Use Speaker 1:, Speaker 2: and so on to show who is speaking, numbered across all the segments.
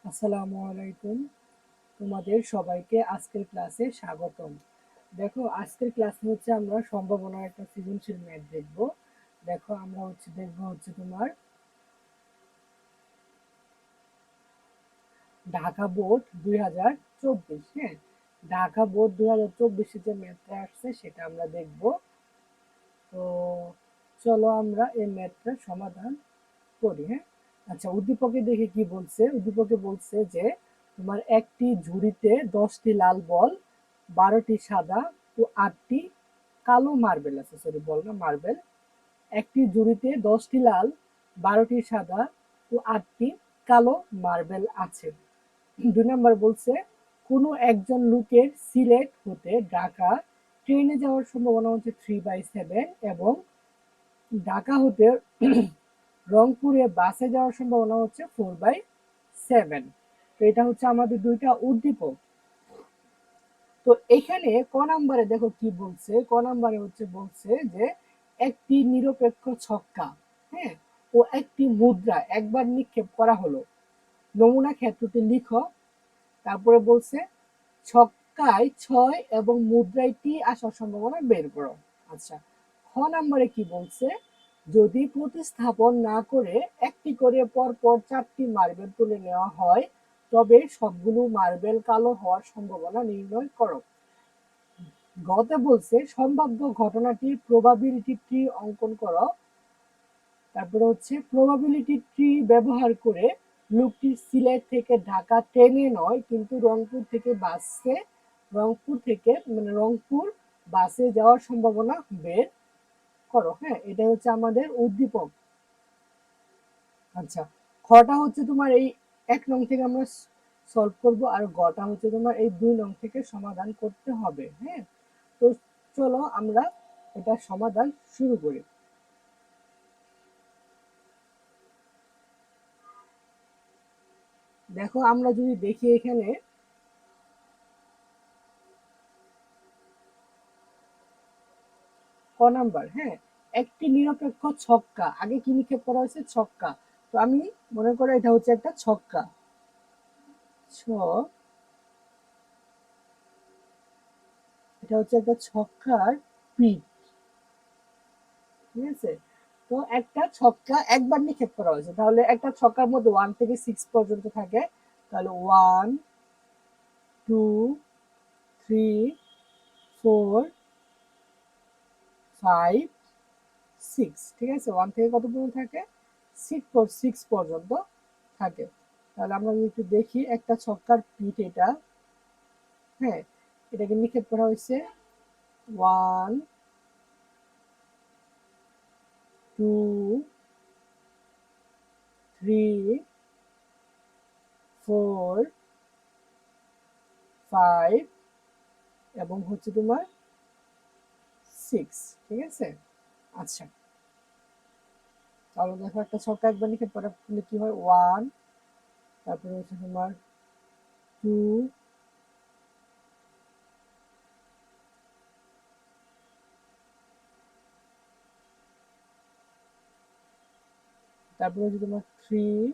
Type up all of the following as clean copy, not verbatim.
Speaker 1: আসসালামু আলাইকুম। তোমাদের সবাইকে আজকের ক্লাসে স্বাগতম। দেখো, আজকের ক্লাস হচ্ছে আমরা সম্ভাবনার একটা সৃজনশীল ম্যাথ দেখব। দেখো, আমরা দেখব তোমার ঢাকা বোর্ড 2024। হ্যাঁ, ঢাকা বোর্ড 2024 যে ম্যাথটা আসছে সেটা আমরা দেখব। তো চলো আমরা এই ম্যাথটা সমাধান করি। হ্যাঁ, আচ্ছা, উদ্দীপকে দেখে কি বলছে? উদ্দীপকে বলছে যে তোমার একটি ঝুড়িতে 10টি লাল বল, 12টি সাদা ও 8টি কালো মার্বেল আছে। সরি, বল না, মার্বেল। একটি ঝুড়িতে 10টি লাল, 12টি সাদা ও 8টি কালো মার্বেল আছে। 2 নম্বর বলছে কোনো একজন লোকের সিলেট হতে ঢাকা ট্রেনে যাওয়ার সম্ভাবনা হচ্ছে 3/7 এবং ঢাকা হতে রংপুরে বাসে যাওয়ার সম্ভাবনা হচ্ছে 4/7। তো এটা হচ্ছে আমাদের দুইটা উদ্দীপক। তো এখানে ক নাম্বারে দেখো কি বলছে। ক নাম্বারে বলছে যে একটি নিরপেক্ষ ছক্কা, হ্যাঁ, ও একটি মুদ্রা একবার নিক্ষেপ করা হলো। নমুনা ক্ষেত্রটি লিখো। তারপরে বলছে ছক্কায় 6 এবং মুদ্রায় টি আসার সম্ভাবনা বের করো। আচ্ছা, খ নাম্বারে কি বলছে? যদি প্রতিস্থাপন না করে একটি করে পরপর 4টি মার্বেল তুলে নেওয়া হয় তবে সবগুলো মার্বেল কালো হওয়ার সম্ভাবনা নির্ণয় করো। গতে বলছে সম্ভাব্য ঘটনাটির প্রবাবিলিটি ট্রি অঙ্কন করো। তারপরে প্রবাবিলিটি ট্রি ব্যবহার করে লোকটি সিলেট থেকে ঢাকা ট্রেনে নয় কিন্তু রংপুর বাসে যাওয়ার সম্ভাবনা বের করো। হ্যাঁ, এটা হচ্ছে আমাদের উদ্দীপক। আচ্ছা, খটা হচ্ছে তোমার এই 1 নং থেকে আমরা সলভ করব, আর গটা হচ্ছে তোমার এই 2 নং থেকে সমাধান করতে হবে। হ্যাঁ, তো চলো আমরা এটা সমাধান শুরু করি। দেখো, আমরা যদি দেখি এখানে ক নাম্বার, হ্যাঁ, একটি নিরপেক্ষ ছক্কা, আগে কি নিক্ষেপ করা হয়েছে? ছক্কা। তো আমি মনে করি এটা হচ্ছে একটা ছক্কা। এটা হচ্ছে একটা ছক্কার পিঠ, ঠিক আছে? তো একটা ছক্কা একবার নিক্ষেপ করা হয়েছে, তাহলে একটা ছক্কার মধ্যে 1 থেকে 6 পর্যন্ত থাকে। তাহলে 1 2 3 4 5 6, ঠিক আছে? 1 থেকে কত পর্যন্ত থাকে? 6 পর্যন্ত থাকে। তাহলে আমরা যদি একটু দেখি, একটা ছক্কার পিঠ এটা। হ্যাঁ, এটাকে নিক্ষেপ করা হয়েছে 1 2 3 4 5 এবং তোমার 6, ঠিক আছে? আচ্ছা, তাহলে দেখো, একটা ছক্কা একবার নিক্ষেপ করা হলে কি হয়? 1, তারপরে তোমার 2, তারপরে তোমার 3,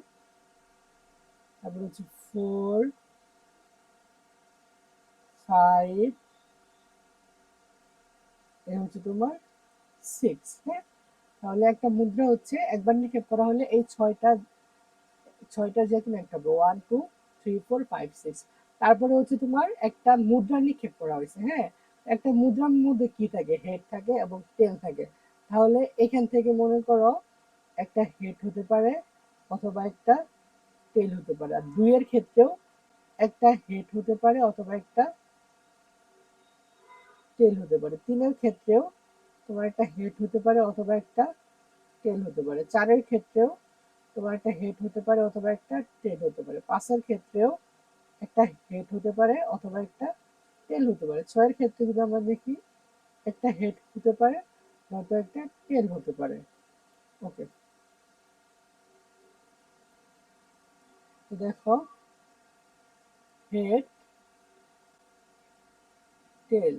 Speaker 1: তারপরে 4, 5, এ তোমার 6। হ্যাঁ, তাহলে একটা মুদ্রা একবার নিক্ষেপ করা হলে এই ছয়টা যে কোনো একটা হবে। 1 2 3 4 5 6। তারপরে তোমার একটা মুদ্রা নিক্ষেপ করা হয়েছে। হ্যাঁ, একটা মুদ্রার মধ্যে কি থাকে? হেড থাকে এবং টেল থাকে। তাহলে এখান থেকে মনে করো একটা হেড হতে পারে অথবা একটা টেল হতে পারে। আর 2 এর ক্ষেত্রেও একটা হেড হতে পারে অথবা একটা টেল হতে পারে। 3 এর ক্ষেত্রেও তোমার একটা হেড হতে পারে অথবা একটা টেল হতে পারে। 4 এর ক্ষেত্রেও তোমার একটা হেড হতে পারে অথবা একটা টেল হতে পারে। 5 এর ক্ষেত্রেও একটা হেড হতে পারে অথবা একটা টেল হতে পারে। 6 এর ক্ষেত্রে যদি আমরা দেখি, একটা হেড হতে পারে নয়তো একটা টেল হতে পারে। ওকে, তো দেখো, হেড, টেল,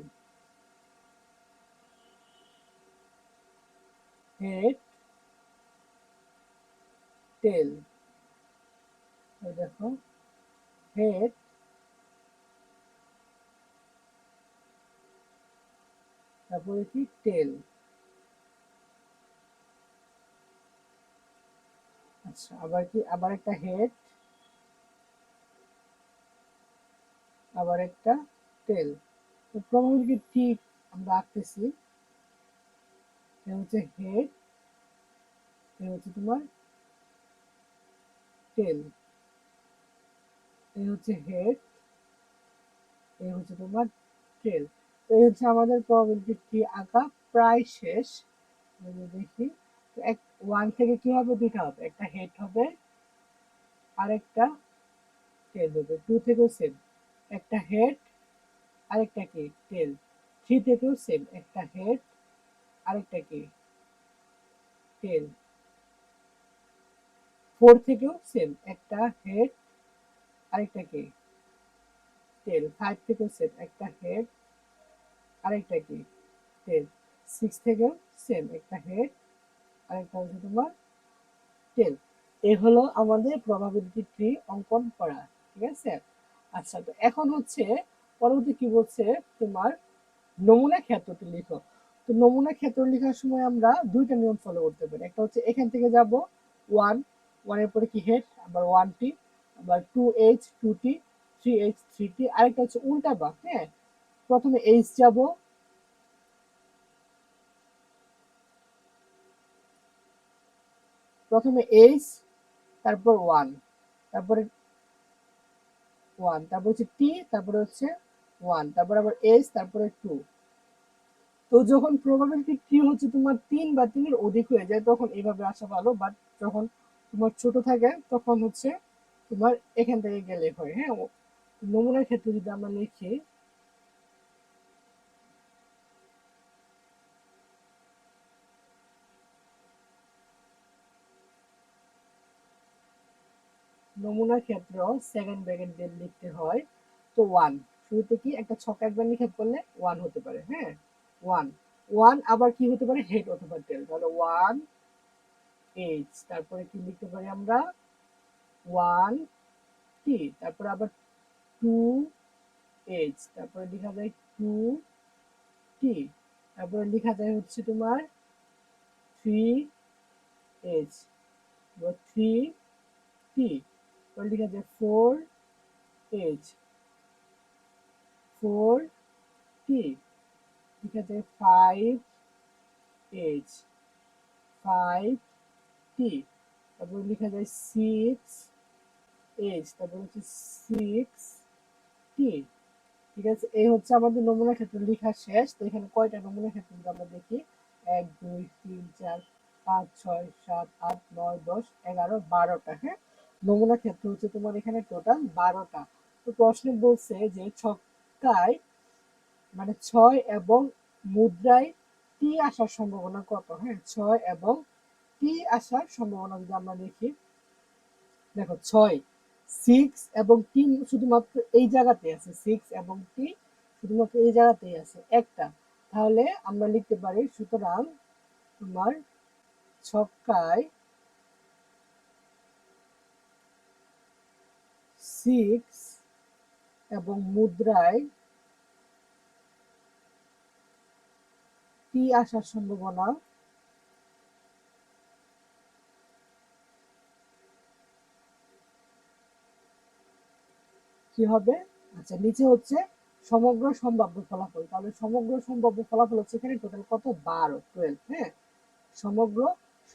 Speaker 1: হেড, টেল। দেখো, হেড, তারপরে কি টেল। আচ্ছা, আবার কি, আবার একটা হেড, আবার একটা টেল। তো প্রবাবিলিটি ঠিক আমরা আঁকতেছি। এটা হচ্ছে হেড, এটা হচ্ছে তোমার টেল, এই হচ্ছে হেড, এই হচ্ছে তোমার টেল। তো এই হচ্ছে আমাদের প্রবাবিলিটি ট্রি আঁকা প্রায় শেষ। যদি দেখি, তো এক ওয়ান থেকে কি হবে, দুইটা হবে, একটা হেড হবে আর একটা টেল হবে। টু থেকেও সেম, একটা হেড আরেকটা কি টেল। থ্রি থেকেও সেম, একটা হেড আরেকটা কি টেল। ফোর থেকেও সেম, একটা হেড আরেকটা কি টেল। ফাইভ থেকেও সেম, একটা হেড আরেকটা কি টেল। সিক্স থেকেও সেম, একটা হেড আরেকটা হচ্ছে তোমার টেল। এ হলো আমাদের প্রবাবিলিটি ট্রি অঙ্কন করা। ঠিক আছে। আচ্ছা, তো এখন হচ্ছে পরবর্তী কি বলছে, তোমার নমুনা ক্ষেত্রটি লিখো। তো নমুনা ক্ষেত্র লেখার সময় আমরা দুইটা নিয়ম ফলো করতে পারি। একটা হচ্ছে এখান থেকে যাব ওয়ান, ওয়ানের পরে কি হেড, আবার ওয়ান টি, আবার টু এইচ টু টি, থ্রি এইচ থ্রি টি। আরেকটা হচ্ছে উল্টা বাঁক, হ্যাঁ, প্রথমে এইচ যাব, প্রথমে এইচ, তারপর ওয়ান, তারপরে ওয়ান, তারপর হচ্ছে টি, তারপরে হচ্ছে ওয়ান, তারপর আবার এইচ, তারপরে টু। তো যখন প্রবাবিলিটি টি হচ্ছে তোমার তিন বা তিনের অধিক হয়ে যায় তখন এইভাবে আসা ভালো, বাট যখন তোমার ছোট থাকে তখন হচ্ছে তোমার এখান থেকে গেলে হয়। হ্যাঁ, নমুনার ক্ষেত্রে যদি আমরা লিখি, নমুনার ক্ষেত্র সেকেন্ড ব্র্যাকেট দিয়ে লিখতে হয়। তো ওয়ান, শুরুতে কি একটা ছক একবার নিক্ষেপ করলে ওয়ান হতে পারে। হ্যাঁ, ওয়ান, ওয়ান আবার কি হতে পারে, হেড অথবা টেল। তাহলে ওয়ান এইচ, তারপরে কি লিখতে পারি আমরা, ওয়ান টি, তারপরে আবার টু এইচ, তারপরে লেখা যায় টু টি, তারপরে লেখা যায় হচ্ছে তোমার থ্রি এইচ, থ্রি টি, তারপরে লেখা যায় ফোর এইচ, ফোর টি, লেখা যায় ফাইভ এইচ, ফাইভ টি, তারপরে লেখা যায় সিক্স এইচ, তারপরে হচ্ছে সিক্স টি। ঠিক আছে, এই হচ্ছে আমাদের নমুনা ক্ষেত্র লেখা শেষ। তো এখানে কয়টা নমুনা ক্ষেত্র যদি আমরা দেখি, এক দুই তিন চার পাঁচ ছয় সাত আট নয় দশ এগারো বারোটা। হ্যাঁ, নমুনা ক্ষেত্র হচ্ছে তোমার এখানে টোটাল বারোটা। তো প্রশ্নে বলছে যে ছক্কায় মানে ছয় এবং মুদ্রায় টি আসার সম্ভাবনা কত। হ্যাঁ, ছয় এবং টি আসার সম্ভাবনা যদি আমরা দেখি, দেখো ছয়, সিক্স এবং টি শুধুমাত্র এই জায়গাতে আছে, সিক্স এবং টি শুধুমাত্র এই জায়গাতেই আছে একটা। তাহলে আমরা লিখতে পারি, সুতরাং তোমার ছক্কায় সিক্স এবং মুদ্রায় টি আসার সম্ভাবনা কি হবে। আচ্ছা, নিচে হচ্ছে সমগ্র সম্ভাব্য ফলাফল। তাহলে সমগ্র সম্ভাব্য ফলাফল হচ্ছে এখানে টোটাল কত, বারো, টুয়েলভ। হ্যাঁ, সমগ্র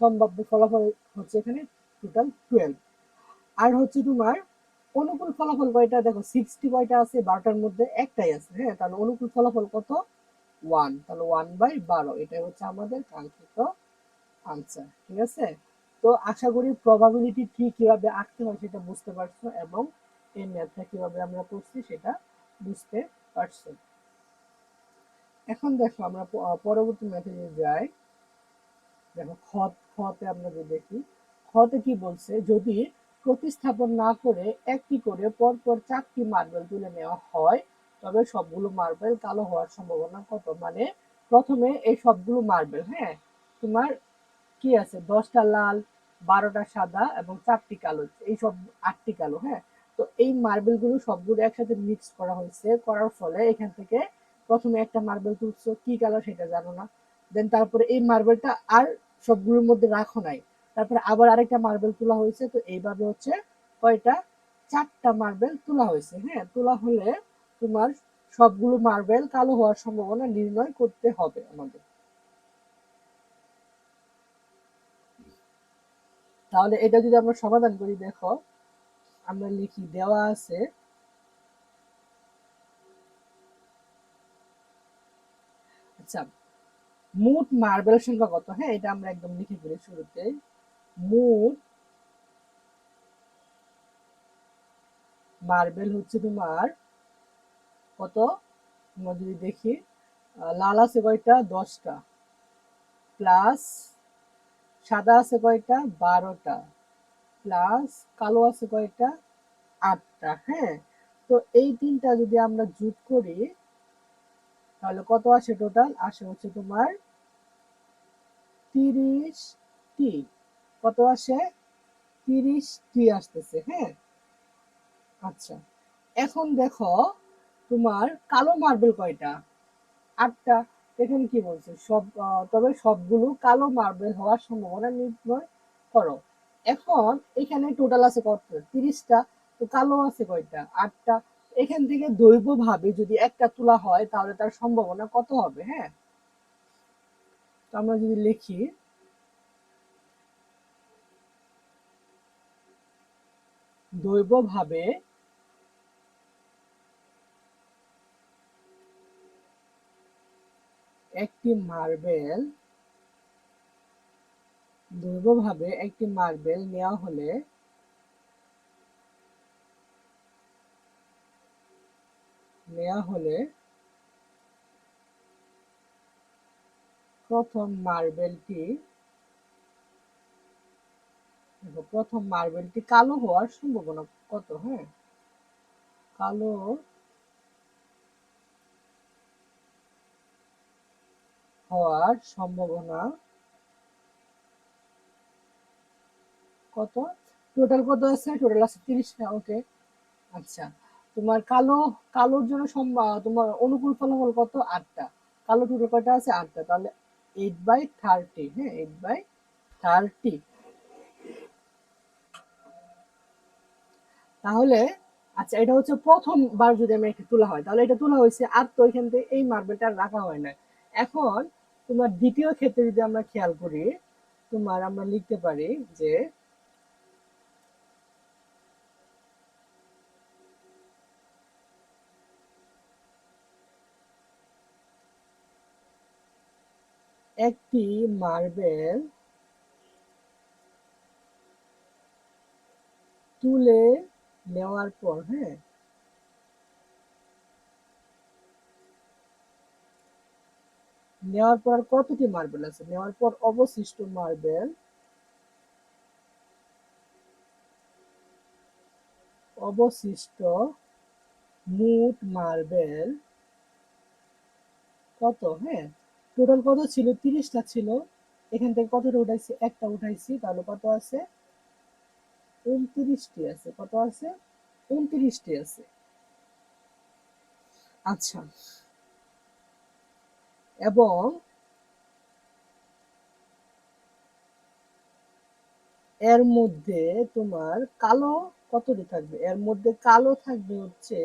Speaker 1: সম্ভাব্য ফলাফল হচ্ছে এখানে টোটাল টুয়েলভ। আর হচ্ছে তোমার অনুকূল ফলাফল কয়টা, দেখো সিক্সটি কয়টা আছে, বারোটার মধ্যে একটাই আছে। হ্যাঁ, তাহলে অনুকূল ফলাফল কত, ওয়ান। তাহলে ওয়ান বাই বারো, এটাই হচ্ছে আমাদের কাঙ্ক্ষিত আনসার। ঠিক আছে। তো আশা করি প্রবাবিলিটি ট্রি কিভাবে আঁকতে হয় সেটা বুঝতে পারছো এবং এই ম্যাথটা কিভাবে আমরা করছি সেটা বুঝতে পারছো। এখন দেখো আমরা পরবর্তী ম্যাথে যাই। দেখো খতে আমরা যদি দেখি, খতে কি বলছে, যদি প্রতিস্থাপন না করে একটি করে পরপর চারটি মার্বেল তুলে নেওয়া হয় তবে সবগুলো মার্বেল কালো হওয়ার সম্ভাবনা কত। মানে প্রথমে এই সবগুলো মার্বেল, হ্যাঁ, তোমার কি আছে, 10টা লাল, 12টা সাদা এবং 4টি কালো, এই সব 8টি কালো। হ্যাঁ, তো এই মার্বেলগুলো সবগুলো একসাথে মিক্স করা হয়েছে, করার ফলে এখান থেকে প্রথমে একটা মার্বেল তুলছো, কি কালার সেটা জানো না, দেন তারপরে এই মার্বেলটা আর সবগুলোর মধ্যে রাখো নাই, তারপরে আবার আরেকটা মার্বেল তোলা হয়েছে। তো এইভাবে হচ্ছে কয়টা, 4টা মার্বেল তোলা হয়েছে। হ্যাঁ, তোলা হলে তোমার সবগুলো মার্বেল কালো হওয়ার সম্ভাবনা নির্ণয় করতে হবে আমাদের। তাহলে এটা যদি আমরা সমাধান করি, দেখো আমরা লিখি, দেওয়া আছে আচ্ছা মোট মার্বেল সংখ্যা কত। হ্যাঁ, এটা আমরা একদম লিখে ফেলি শুরুতে, মোট মার্বেল হচ্ছে তোমার কত। আমরা যদি দেখি, লাল আছে কয়টা, 10টা, প্লাস সাদা আছে কয়টা, 12টা, প্লাস কালো আছে কয়টা, 8টা। হ্যাঁ, তো এই তিনটা যদি আমরা যোগ করি তাহলে কত আসে, টোটাল আসে হচ্ছে তোমার 30টি। কত আসে, 30টি আসতেছে। হ্যাঁ, আচ্ছা এখন দেখো তোমার কালো মার্বেল কয়টা, 8টা। এখানে কি বলছে, তবে সবগুলো কালো মার্বেল হওয়ার সম্ভাবনা নির্ণয় করো। এখন এখানে টোটাল আছে কত, 30টা। তো কালো আছে কয়টা, 8টা। এখান থেকে দৈব ভাবে যদি একটা তোলা হয় তাহলে তার সম্ভাবনা কত হবে। হ্যাঁ, তো আমরা যদি লিখি, দৈব ভাবে একটি মার্বেল, দৈব ভাবে একটি মার্বেল নেওয়া হলে প্রথম মার্বেলটি, প্রথম মার্বেলটি কালো হওয়ার সম্ভাবনা কত। হ্যাঁ, কালো হওয়ার সম্ভাবনা কত, টোটাল কত আছে, টোটাল আছে 30টা। ওকে, আচ্ছা তোমার কালোর জন্য তোমার অনুকূল ফলাফল কত, 8টা। কালো টোটাল কয়টা আছে, 8টা, তাহলে 8/30। হ্যাঁ, 8/30। তাহলে আচ্ছা, এটা হচ্ছে প্রথমবার যদি আমি এটা তোলা হয়, তাহলে এটা তোলা হয়েছে আর তো এখান থেকে এই মার্বেলটা রাখা হয় না। এখন তোমার দ্বিতীয় ক্ষেত্রে যদি আমরা খেয়াল করি, তোমার আমরা লিখতে পারি যে একটি মার্বেল তুলে নেওয়ার পর, হ্যাঁ, নেওয়ার পর আর কতটি মার্বেল আছে, নেওয়ার পর অবশিষ্ট মোট মার্বেল কত। হ্যাঁ, টোটাল কত ছিল, 30টা ছিল। এখান থেকে কতটা উঠাইছি, একটা উঠাইছি, তাহলে কত আছে, 29টি আছে। কত আছে, 29টি আছে। আচ্ছা, এবং এর মধ্যে তোমার কালো কতটি থাকবে, এর মধ্যে কালো থাকবে হচ্ছে,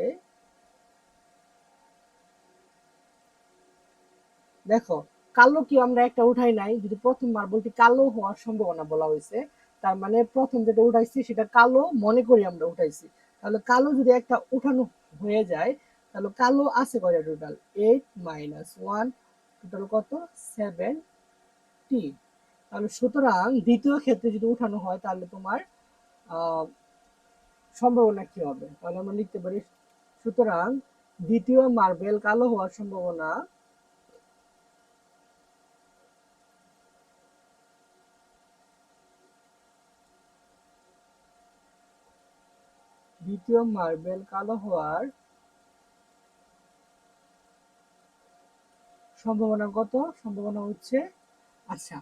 Speaker 1: দেখো কালো কি আমরা একটা উঠাই নাই, যদি প্রথম মার্বেলটি কালো হওয়ার সম্ভাবনা বলা হয়েছে, তার মানে প্রথম যেটা উঠাইছি সেটা কালো মনে করি আমরা উঠাইছি। তাহলে কালো যদি একটা উঠানো হয়ে যায়, তাহলে কালো আছে কয়টা, টোটাল 8 - 1, টোটাল কত, 7টি। তাহলে সুতরাং দ্বিতীয় ক্ষেত্রে যদি উঠানো হয় তাহলে তোমার আহ সম্ভাবনা কি হবে, তাহলে আমরা লিখতে পারি, সুতরাং দ্বিতীয় মার্বেল কালো হওয়ার সম্ভাবনা, দ্বিতীয় মার্বেল কালো হওয়ার সম্ভাবনা কত, সম্ভাবনা হচ্ছে, আচ্ছা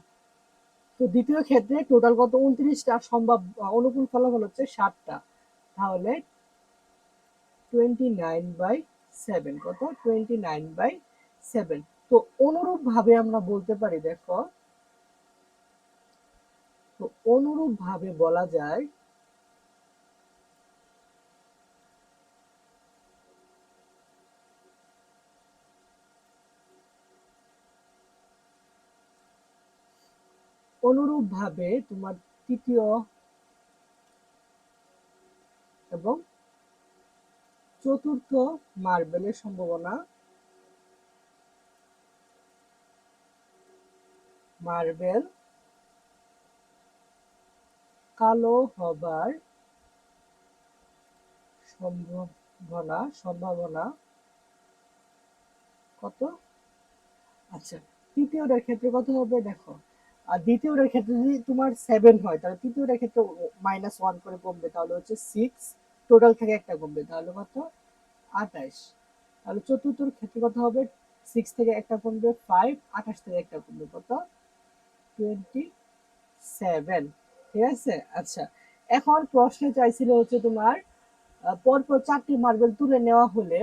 Speaker 1: তো দ্বিতীয় ক্ষেত্রে টোটাল কত, 29টা, সম্ভব অনুকূল ফলাফল হচ্ছে 7টা। তাহলে 29/7 কত 29/7। তো অনুরূপ ভাবে আমরা বলতে পারি, দেখো, তো অনুরূপ ভাবে বলা যায় তোমার তৃতীয় এবং চতুর্থ মার্বেলের সম্ভাবনা, মার্বেল কালো হবার সম্ভাবনা কত? আচ্ছা, তৃতীয়টার ক্ষেত্রে কত হবে দেখো, আর দ্বিতীয়টার ক্ষেত্রে যদি তোমার 7 হয় তাহলে তৃতীয়টার ক্ষেত্রে -1 করে কমবে, তাহলে হচ্ছে 6, টোটাল থেকে একটা কমবে, তাহলে কত 28। তাহলে চতুর্থর ক্ষেত্রে কত হবে, 6 থেকে একটা কমবে 5, 28 থেকে একটা কমবে কত 27। ঠিক আছে। আচ্ছা, এখন প্রশ্নে চাইছিল হচ্ছে তোমার পরপর 4টি মার্বেল তুলে নেওয়া হলে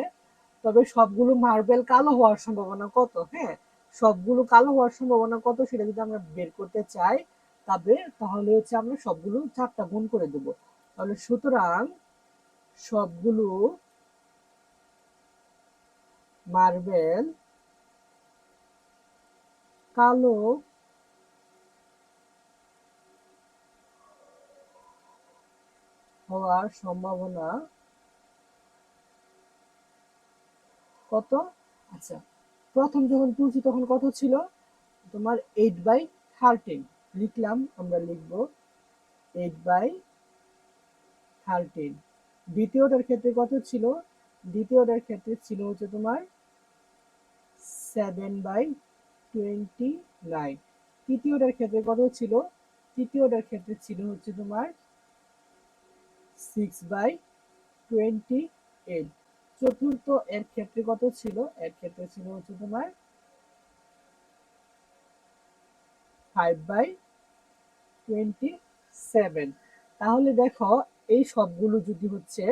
Speaker 1: তবে সবগুলো মার্বেল কালো হওয়ার সম্ভাবনা কত। হ্যাঁ, সবগুলো কালো হওয়ার সম্ভাবনা কত সেটা যদি আমরা বের করতে চাই তাহলে হচ্ছে আমরা সবগুলো 4টা গুণ করে দেব। তাহলে সুতরাং সবগুলো মার্বেল কালো হওয়ার সম্ভাবনা কত? আচ্ছা, প্রথম যখন তুলছি তখন কত ছিল তোমার 8/13 লিখলাম, আমরা লিখব 8/13। দ্বিতীয়টার ক্ষেত্রে কত ছিল, দ্বিতীয়টার ক্ষেত্রে ছিল হচ্ছে তোমার 7/29। তৃতীয়টার ক্ষেত্রে কত ছিল, তৃতীয়টার ক্ষেত্রে ছিল হচ্ছে তোমার 6/28। চতুর্থ এর ক্ষেত্রে কত ছিল, এর ক্ষেত্রে ছিল হচ্ছে তোমার 5/27। তাহলে দেখো, এই সবগুলো যদি হচ্ছে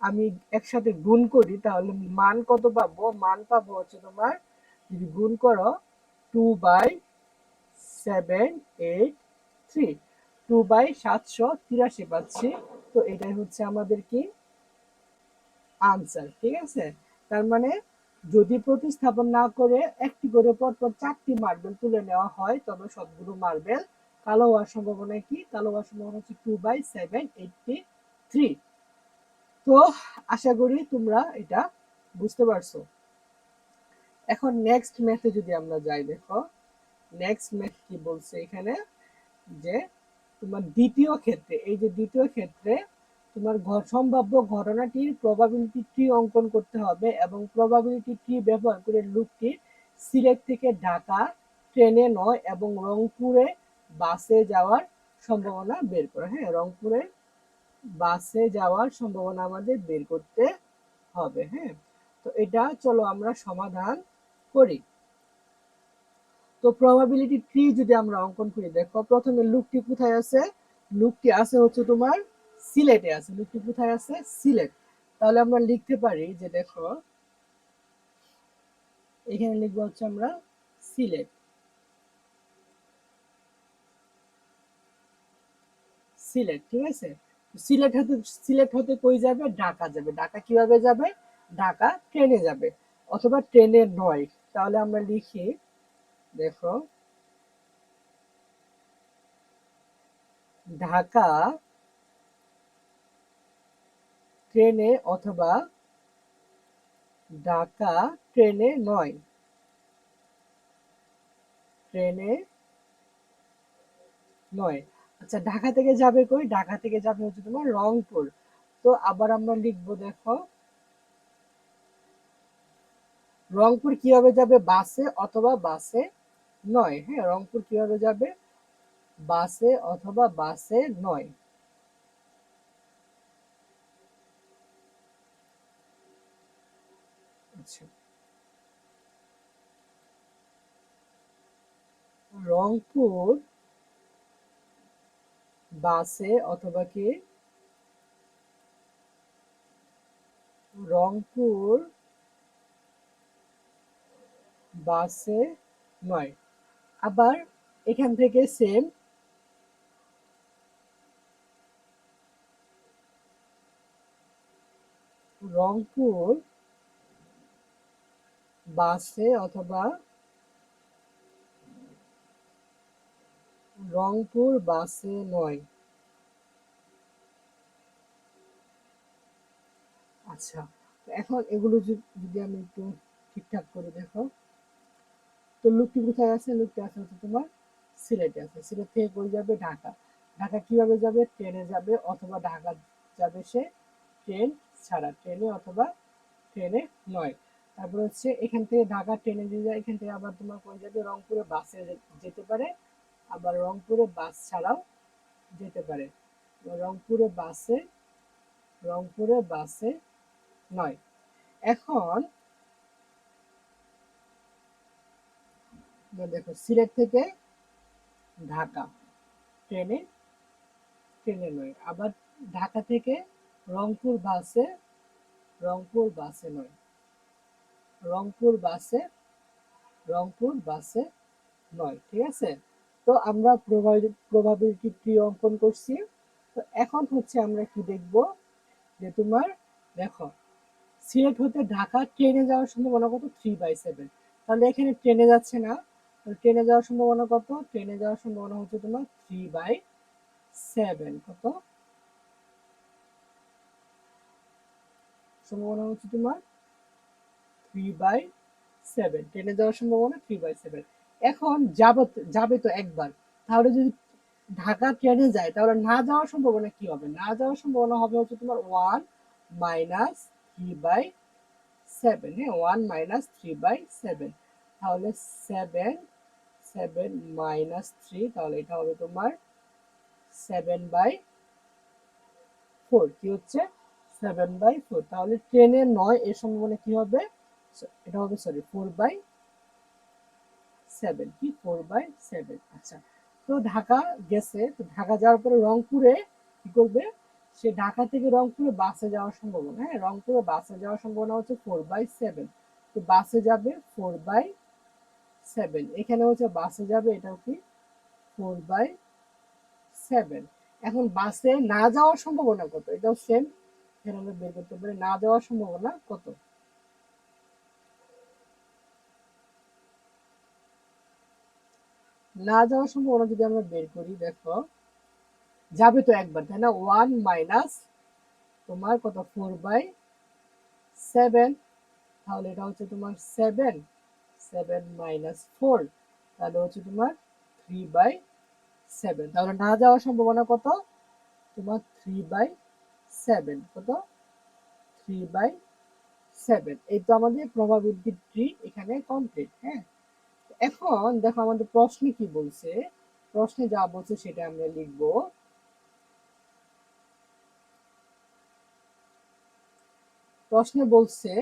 Speaker 1: আমি একসাথে গুণ করি তাহলে মান কত পাবো, মান পাবো হচ্ছে তোমার, যদি গুণ করো 2/783, 2/783 পাচ্ছি। তো এটাই হচ্ছে আমাদের কি আনসার। ঠিক আছে, তার মানে যদি প্রতিস্থাপন না করে একটি করে পরপর 4টি মার্বেল তুলে নেওয়া হয় তবে সবগুলো মার্বেল কালো হওয়ার সম্ভাবনা কি, কালো হওয়ার সম্ভাবনা হচ্ছে 2/783। তো আশা করি তোমরা এটা বুঝতে পারছো। এখন নেক্সট ম্যাথে যদি আমরা যাই, দেখো নেক্সট ম্যাথ কি বলছে এখানে, যে তোমার দ্বিতীয় ক্ষেত্রে, এই যে দ্বিতীয় ক্ষেত্রে তোমার সম্ভাব্য ঘটনাটির প্রবাবিলিটি ট্রি অঙ্কন করতে হবে এবং প্রবাবিলিটি ট্রি ব্যবহার করে লুপটি সিলেট থেকে ঢাকা ট্রেনে নয় এবং রংপুরে বাসে যাওয়ার সম্ভাবনা বের করা। হ্যাঁ, রংপুরে বাসে যাওয়ার সম্ভাবনা আমাদের বের করতে হবে। হ্যাঁ, তো এটা চলো আমরা সমাধান করি। তো প্রবাবিলিটি ট্রি যদি আমরা অঙ্কন করি, দেখো প্রথমে লুকটি কোথায় আছে, লুকটি আছে হচ্ছে তোমার সিলেটে আছে, লুকটি কোথায় আছে, সিলেট। তাহলে আমরা লিখতে পারি যে দেখো এখানে লিখবো হচ্ছে আমরা সিলেট, সিলেট। ঠিক আছে, সিলেট হতে কই যাবে, ঢাকা যাবে। ঢাকা কিভাবে যাবে, ঢাকা ট্রেনে যাবে অথবা ট্রেনে নয়। তাহলে আমরা লিখি, দেখো ঢাকা ট্রেনে অথবা ঢাকা ট্রেনে নয়, ট্রেনে নয়। আচ্ছা, ঢাকা থেকে যাবে কই, ঢাকা থেকে যাবে হচ্ছে তোমার রংপুর। তো আবার আমরা লিখবো, দেখো রংপুর কিভাবে যাবে, বাসে অথবা বাসে নয়। হ্যাঁ, রংপুর কিভাবে যাবে, বাসে অথবা বাসে নয়। আচ্ছা, রংপুর বাসে অথবা কি রংপুর বাসে 9। আবার এখান থেকে সেম রংপুর বাসে অথবা রংপুর বাসে 9। আচ্ছা, এখন এগুলো যদি আমি একটু ঠিকঠাক করে দেখো, তো লোকটি কোথায় আছে? লোকটি আছে হচ্ছে তোমার সিলেটে আছে। সিলেট থেকে কই যাবে? ঢাকা। ঢাকা কিভাবে যাবে? ট্রেনে যাবে, অথবা ঢাকা যাবে সে ট্রেন ছাড়া, ট্রেনে অথবা ট্রেনে নয়। তারপর হচ্ছে এখান থেকে ঢাকা ট্রেনে দিয়ে যায়, এখান থেকে আবার তোমার কই যাবে? রংপুরে বাসে যেতে পারে, আবার রংপুরে বাস ছাড়াও যেতে পারে। রংপুরে বাসে রংপুরে বাসে 9। এখন দেখো, সিলেট থেকে ঢাকা ট্রেনে ট্রেনে নয়, আবার ঢাকা থেকে রংপুর বাসে রংপুর বাসে নয়, রংপুর বাসে রংপুর বাসে নয়। ঠিক আছে, তো আমরা প্রবাবিলিটি ট্রি অঙ্কন করছি। তো এখন হচ্ছে আমরা কি দেখব, যে তোমার দেখো, সিলেট হতে ঢাকা ট্রেনে যাওয়ার সম্ভাবনা কত? 3/7। তাহলে এখানে ট্রেনে যাচ্ছে না, ট্রেনে যাওয়ার সম্ভাবনা কত? ট্রেনে যাওয়ার সম্ভাবনা হচ্ছে তোমার 3/7। কত সম্ভাবনা হচ্ছে তোমার? 3/7। ট্রেনে যাওয়ার সম্ভাবনা 3/7। এখন যাবে তো একবার, তাহলে যদি ঢাকা ট্রেনে যায়, তাহলে না যাওয়ার সম্ভাবনা কি হবে? না যাওয়ার সম্ভাবনা হবে হচ্ছে তোমার 1-3/7। হ্যাঁ, 1-3/7। তাহলে 7 তাহলে এটা হবে তোমার 7/4। কি হচ্ছে? 7/4। তাহলে ট্রেনে নয়, এর সম্ভাবনা কি হবে? এটা হবে, সরি, 4/7। কি? 4/7। আচ্ছা, তো ঢাকা গেছে, তো ঢাকা যাওয়ার পরে রংপুরে কি করবে? সে ঢাকা থেকে রংপুরে বাসে যাওয়ার সম্ভাবনা, হ্যাঁ, রংপুরে বাসে যাওয়ার সম্ভাবনা হচ্ছে 4/7। তো বাসে যাবে 4/7। এখানে হচ্ছে বাসে যাবে, এটাও কি 4/7। এখন বাসে না যাওয়ার সম্ভাবনা কত? এটাও সেম, এখানে আমরা বের করতে পারি না যাওয়ার সম্ভাবনা কত। না যাওয়ার সম্ভাবনা যদি আমরা বের করি, দেখো, যাবে তো একবার, তাই না? 1 মাইনাস তোমার কত? 4/7। তাহলে এটা হচ্ছে তোমার 7 তাহলে হচ্ছে তোমার 3/7। তাহলে না যাওয়ার সম্ভাবনা কত? তোমার 3/7। কত? 3/7। এই তো আমাদের প্রবাবিলিটি ট্রি এখানে কমপ্লিট। হ্যাঁ, এখন দেখো আমাদের প্রশ্নে কি বলছে। প্রশ্নে যা বলছে সেটা আমরা লিখব। প্রশ্নে বলছে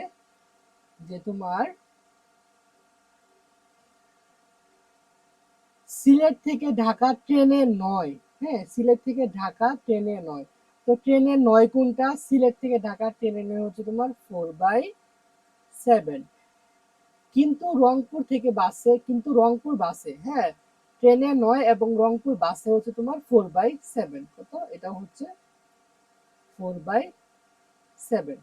Speaker 1: যে তোমার সিলেট থেকে ঢাকা ট্রেনে 9। হ্যাঁ, সিলেট থেকে ঢাকা ট্রেনে 9। তো ট্রেনে 9 কোনটা? সিলেট থেকে ঢাকা ট্রেনে 9 হচ্ছে তোমার 4/7। কিন্তু রংপুর বাসে, হ্যাঁ, ট্রেনে 9 এবং রংপুর বাসে হচ্ছে তোমার 4/7। কত? এটা হচ্ছে 4/7।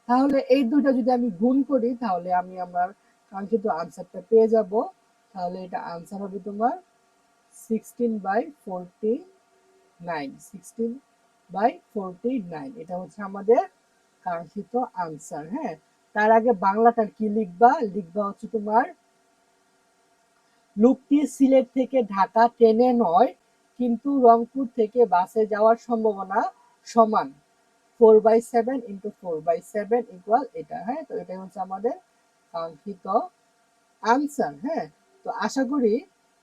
Speaker 1: তাহলে এই দুটো যদি আমি গুণ করি, তাহলে আমি আমার কাঙ্ক্ষিত আনসারটা পেয়ে যাব। তাহলে এটা আনসার হবে তোমার 16/49। 16/49, এটা হচ্ছে আমাদের কাঙ্ক্ষিত আনসার। হ্যাঁ, তার আগে বাংলাটা কি লিখবা? লিখবা হচ্ছে তোমার, লোকটি সিলেট থেকে ঢাকা ট্রেনে নয়, কিন্তু রংপুর থেকে বাসে যাওয়ার সম্ভাবনা সমান। 4/7 ইন্টু 4/7 ইকুয়াল এটা। হ্যাঁ, তো এটাই হচ্ছে আমাদের কাঙ্ক্ষিত আনসার। হ্যাঁ, তো আশা করি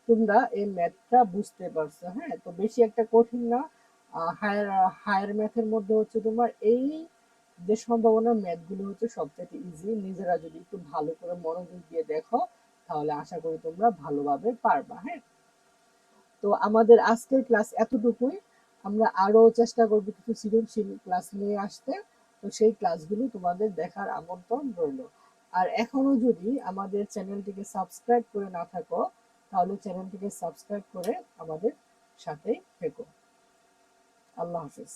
Speaker 1: তোমরা এই ম্যাথটা বুঝতে পারছো। হ্যাঁ, তো বেশি একটা কঠিন না। হায়ার হায়ার ম্যাথের মধ্যে হচ্ছে তোমার এই যে সম্ভাবনার ম্যাথগুলো হচ্ছে সবচেয়ে ইজি। নিজেরা যদি একটু ভালো করে মনোযোগ দিয়ে দেখো, তাহলে আশা করি তোমরা ভালোভাবে পারবা। হ্যাঁ, তো আমাদের আজকের ক্লাস এতটুকুই। আমরা আরো চেষ্টা করবো কিছু সৃজনশীল ক্লাস নিয়ে আসতে। তো তো সেই ক্লাসগুলো তোমাদের দেখার আমন্ত্রণ রইল। আর এখনো যদি আমাদের চ্যানেলটিকে সাবস্ক্রাইব করে না থাকো, তাহলে চ্যানেলটিকে সাবস্ক্রাইব করে আমাদের সাথেই থেকো। আল্লাহ হাফেজ।